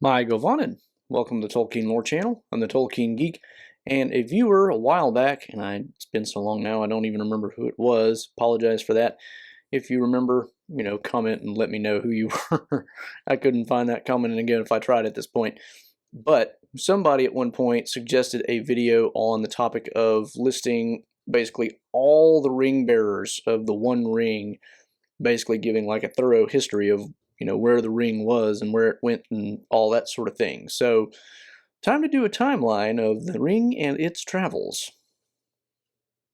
My Govanen. Welcome to the Tolkien Lore Channel. I'm the Tolkien Geek, and a viewer a while back, and it's been so long now I don't even remember who it was. Apologize for that. If you remember, comment and let me know who you were. I couldn't find that comment again if I tried at this point. But somebody at one point suggested a video on the topic of listing basically all the Ringbearers of the One Ring, basically giving like a thorough history of where the ring was and where it went and all that sort of thing. So time to do a timeline of the ring and its travels.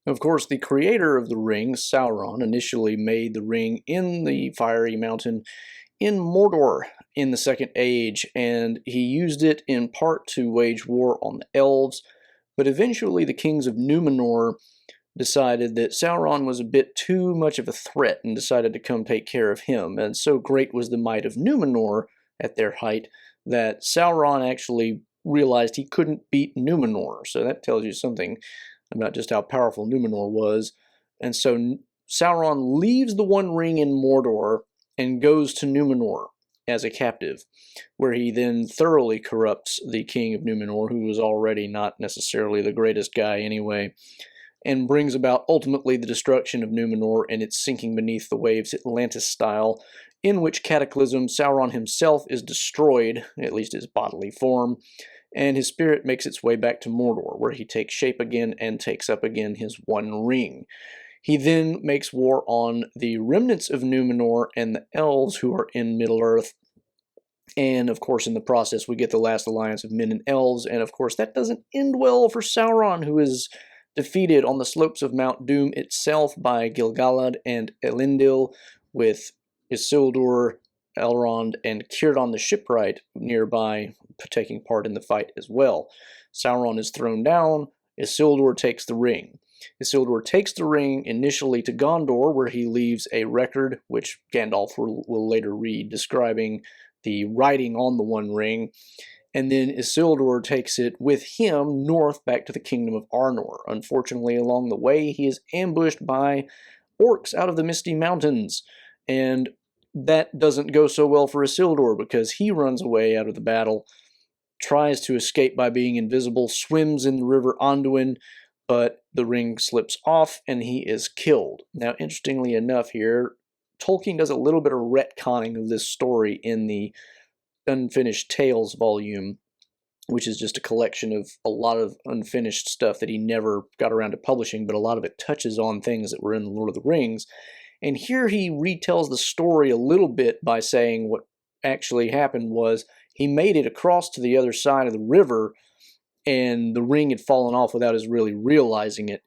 Of course, the creator of the ring, Sauron, initially made the ring in the fiery mountain in Mordor in the Second Age, and he used it in part to wage war on the elves, but eventually the kings of Numenor decided that Sauron was a bit too much of a threat and decided to come take care of him. And so great was the might of Numenor at their height that Sauron actually realized he couldn't beat Numenor. So that tells you something about just how powerful Numenor was. And so Sauron leaves the One Ring in Mordor and goes to Numenor as a captive, where he then thoroughly corrupts the king of Numenor, who was already not necessarily the greatest guy anyway, and brings about ultimately the destruction of Numenor and its sinking beneath the waves Atlantis style, in which cataclysm Sauron himself is destroyed, at least his bodily form, and his spirit makes its way back to Mordor, where he takes shape again and takes up again his One Ring. He then makes war on the remnants of Numenor and the elves who are in Middle-earth, and of course in the process we get the last alliance of men and elves, and of course that doesn't end well for Sauron, who is defeated on the slopes of Mount Doom itself by Gil-galad and Elendil, with Isildur, Elrond, and Círdan the Shipwright nearby taking part in the fight as well. Sauron is thrown down. Isildur takes the ring. Isildur takes the ring initially to Gondor, where he leaves a record, which Gandalf will later read, describing the writing on the One Ring. And then Isildur takes it with him north back to the kingdom of Arnor. Unfortunately, along the way, he is ambushed by orcs out of the Misty Mountains, and that doesn't go so well for Isildur because he runs away out of the battle, tries to escape by being invisible, swims in the river Anduin, but the ring slips off and he is killed. Now, interestingly enough here, Tolkien does a little bit of retconning of this story in the Unfinished Tales volume, which is just a collection of a lot of unfinished stuff that he never got around to publishing, but a lot of it touches on things that were in The Lord of the Rings. And here he retells the story a little bit by saying what actually happened was he made it across to the other side of the river, and the ring had fallen off without his really realizing it.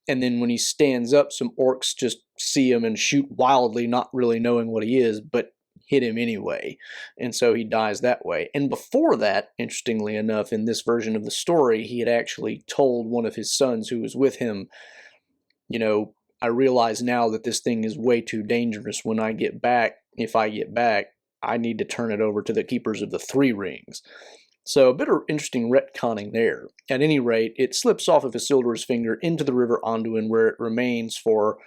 And then when he stands up, some orcs just see him and shoot wildly, not really knowing what he is, but hit him anyway, and so he dies that way. And before that, interestingly enough, in this version of the story, he had actually told one of his sons who was with him, I realize now that this thing is way too dangerous. When I get back, if I get back, I need to turn it over to the keepers of the Three Rings. So a bit of interesting retconning there. At any rate, it slips off of Isildur's finger into the river Anduin, where it remains for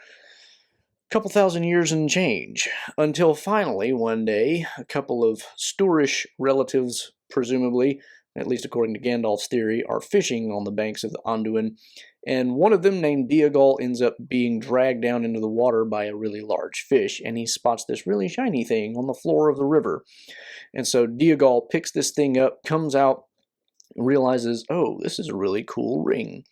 couple thousand years and change, until finally, one day, a couple of Stoorish relatives, presumably, at least according to Gandalf's theory, are fishing on the banks of the Anduin, and one of them, named Diagal, ends up being dragged down into the water by a really large fish, and he spots this really shiny thing on the floor of the river. And so Diagal picks this thing up, comes out, realizes, oh, this is a really cool ring.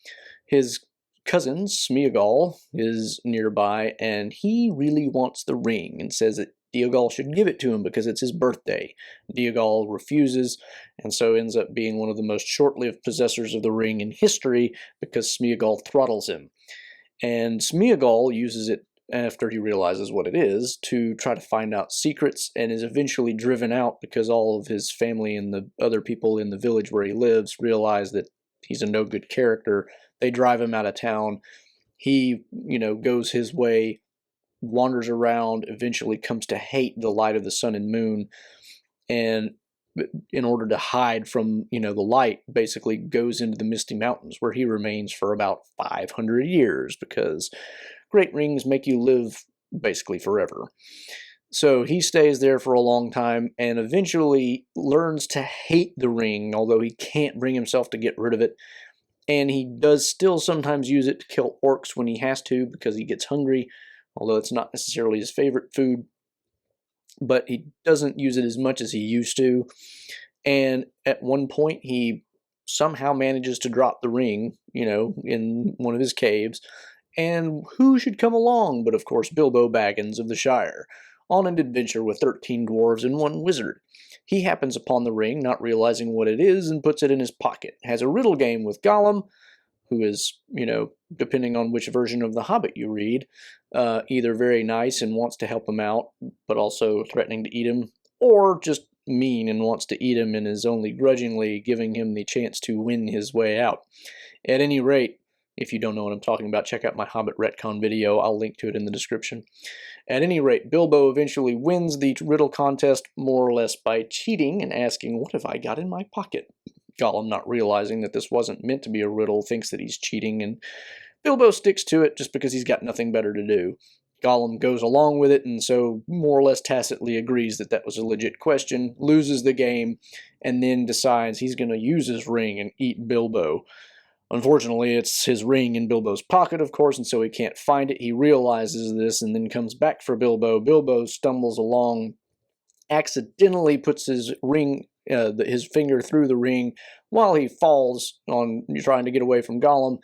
His cousin, Smeagol, is nearby, and he really wants the ring and says that Diagal should give it to him because it's his birthday. Diagal refuses, and so ends up being one of the most short-lived possessors of the ring in history because Smeagol throttles him. And Smeagol uses it after he realizes what it is to try to find out secrets, and is eventually driven out because all of his family and the other people in the village where he lives realize that he's a no-good character. They drive him out of town. He, goes his way, wanders around, eventually comes to hate the light of the sun and moon, and in order to hide from, the light, basically goes into the Misty Mountains, where he remains for about 500 years, because great rings make you live basically forever. So he stays there for a long time and eventually learns to hate the ring, although he can't bring himself to get rid of it. And he does still sometimes use it to kill orcs when he has to because he gets hungry, although it's not necessarily his favorite food. But he doesn't use it as much as he used to. And at one point, he somehow manages to drop the ring, in one of his caves. And who should come along but, of course, Bilbo Baggins of the Shire, on an adventure with 13 dwarves and 1 wizard. He happens upon the ring, not realizing what it is, and puts it in his pocket. Has a riddle game with Gollum, who is, depending on which version of The Hobbit you read, either very nice and wants to help him out, but also threatening to eat him, or just mean and wants to eat him and is only grudgingly giving him the chance to win his way out. At any rate, if you don't know what I'm talking about, check out my Hobbit retcon video. I'll link to it in the description. At any rate, Bilbo eventually wins the riddle contest more or less by cheating and asking, "What have I got in my pocket?" Gollum, not realizing that this wasn't meant to be a riddle, thinks that he's cheating, and Bilbo sticks to it just because he's got nothing better to do. Gollum goes along with it, and so more or less tacitly agrees that that was a legit question, loses the game, and then decides he's going to use his ring and eat Bilbo. Unfortunately, it's his ring in Bilbo's pocket, of course, and so he can't find it. He realizes this and then comes back for Bilbo. Bilbo stumbles along, accidentally puts his finger through the ring while he falls on trying to get away from Gollum,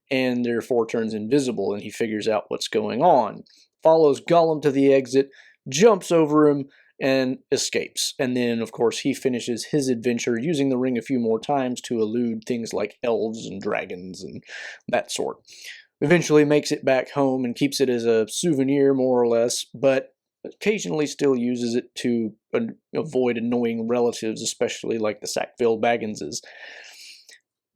and therefore turns invisible, and he figures out what's going on. Follows Gollum to the exit, jumps over him, and escapes. And then, of course, he finishes his adventure using the ring a few more times to elude things like elves and dragons and that sort. Eventually makes it back home and keeps it as a souvenir, more or less, but occasionally still uses it to avoid annoying relatives, especially like the Sackville Bagginses.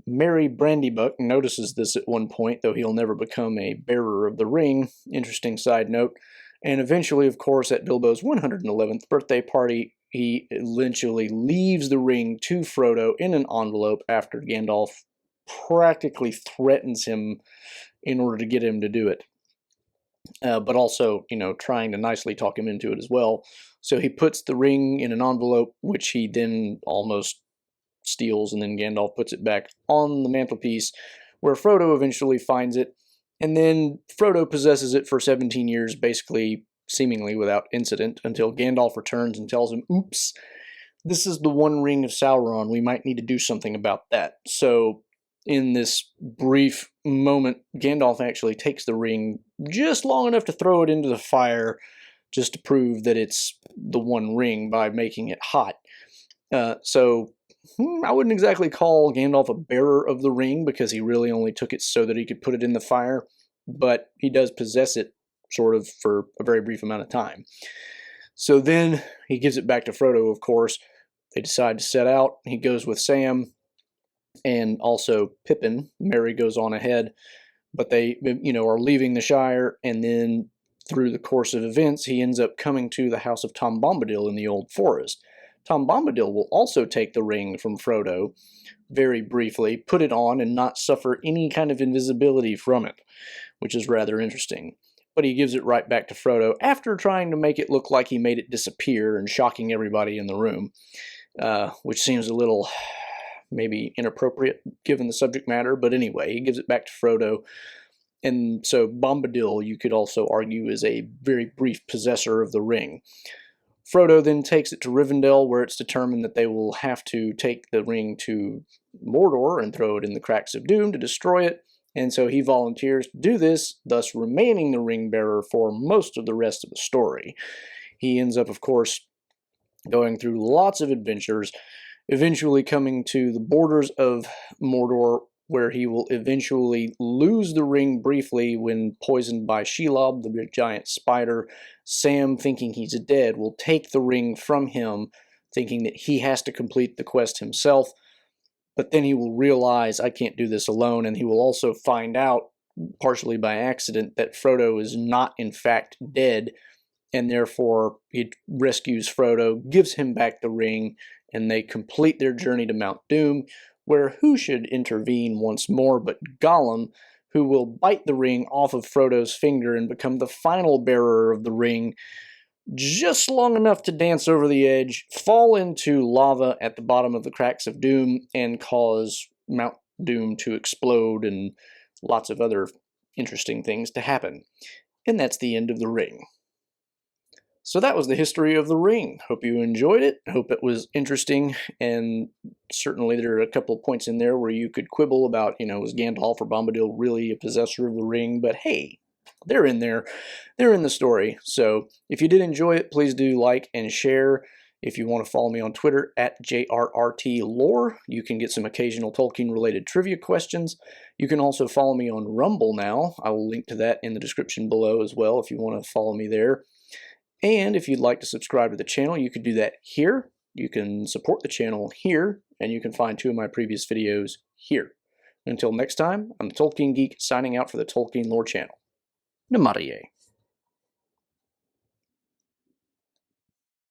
Merry Brandybuck notices this at one point, though he'll never become a bearer of the ring. Interesting side note. And eventually, of course, at Bilbo's 111th birthday party, he eventually leaves the ring to Frodo in an envelope after Gandalf practically threatens him in order to get him to do it. But also, trying to nicely talk him into it as well. So he puts the ring in an envelope, which he then almost steals, and then Gandalf puts it back on the mantelpiece, where Frodo eventually finds it, and then Frodo possesses it for 17 years, basically seemingly without incident, until Gandalf returns and tells him, "Oops, this is the One Ring of Sauron. We might need to do something about that." So in this brief moment, Gandalf actually takes the ring just long enough to throw it into the fire, just to prove that it's the One Ring by making it hot. So I wouldn't exactly call Gandalf a bearer of the ring, because he really only took it so that he could put it in the fire, but he does possess it, sort of, for a very brief amount of time. So then he gives it back to Frodo, of course. They decide to set out. He goes with Sam and also Pippin. Merry goes on ahead, but they, are leaving the Shire, and then through the course of events, he ends up coming to the house of Tom Bombadil in the Old Forest. Tom Bombadil will also take the ring from Frodo, very briefly, put it on, and not suffer any kind of invisibility from it, which is rather interesting. But he gives it right back to Frodo after trying to make it look like he made it disappear and shocking everybody in the room, which seems a little maybe inappropriate given the subject matter, but anyway, he gives it back to Frodo. And so Bombadil, you could also argue, is a very brief possessor of the ring. Frodo then takes it to Rivendell, where it's determined that they will have to take the ring to Mordor and throw it in the cracks of doom to destroy it, and so he volunteers to do this, thus remaining the ring bearer for most of the rest of the story. He ends up, of course, going through lots of adventures, eventually coming to the borders of Mordor, where he will eventually lose the ring briefly when poisoned by Shelob, the big giant spider. Sam, thinking he's dead, will take the ring from him, thinking that he has to complete the quest himself. But then he will realize, I can't do this alone, and he will also find out, partially by accident, that Frodo is not in fact dead, and therefore he rescues Frodo, gives him back the ring, and they complete their journey to Mount Doom, where who should intervene once more but Gollum, who will bite the ring off of Frodo's finger and become the final bearer of the ring, just long enough to dance over the edge, fall into lava at the bottom of the Cracks of Doom, and cause Mount Doom to explode and lots of other interesting things to happen. And that's the end of the ring. So that was the history of the ring. Hope you enjoyed it. Hope it was interesting, and certainly there are a couple of points in there where you could quibble about, was Gandalf or Bombadil really a possessor of the ring? But hey, they're in there. They're in the story. So if you did enjoy it, please do like and share. If you want to follow me on Twitter at JRRTLore, you can get some occasional Tolkien-related trivia questions. You can also follow me on Rumble now. I will link to that in the description below as well if you want to follow me there. And if you'd like to subscribe to the channel, you could do that here. You can support the channel here, and you can find 2 of my previous videos here. Until next time, I'm the Tolkien Geek signing out for the Tolkien Lore channel. Namaste.